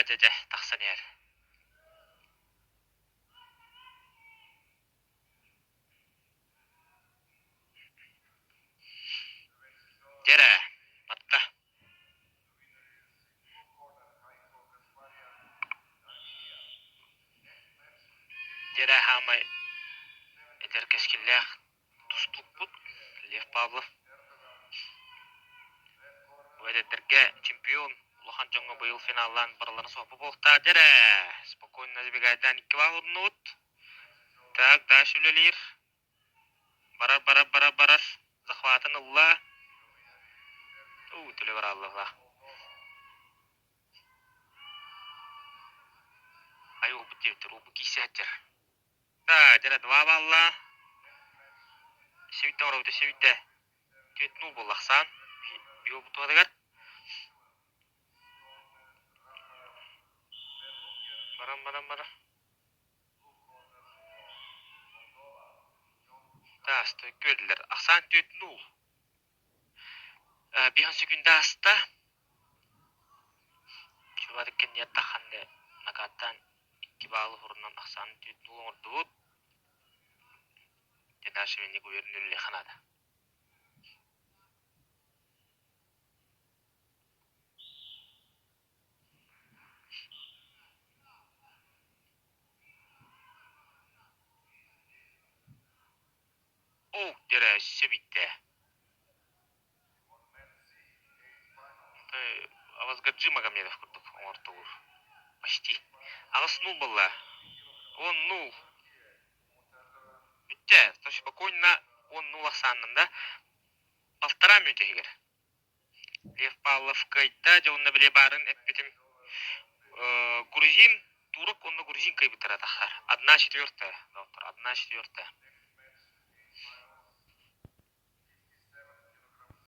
Jaja taqsan yer. Jere, matta. Jere hamay eder keskillek tustuput Lev Pavlov. Ödettirge чемпион Улахан жоңго быйыл финалдан барларын сопу болта жere. Спокойно забегайдан 2 минут. Так, дальше үлелер. Барар. Захватын Улла. Төле бар Аллахла. Ай, у бутевтер, у букисятер. Да, жere 2 балла. Севитте орауды севитте. 4-0 боллақсан. Бил бутуадагар. Барам. Да, стой көділер. Ақсан 4-0. Bir sekünde hasta. Çuvadıkken yattaqandı nakattan 2 bağlı hurundan ақсан 4-0 ordu bud. Tedaşı meni guvernörlü xanada. Jere sebitte. Авазгаджи Магомедов курдук оңортугур. Почти. Ағыс 0 болла. 10-0. Бүтте, то спокойно 10-0 ақсанында. 1,5 минут егер. Лев Павлов кайта, жауынна біле барын әппетім. Грузин, турок, онда грузин кайбытыр атақар. 1/4. Доктор, 1/4.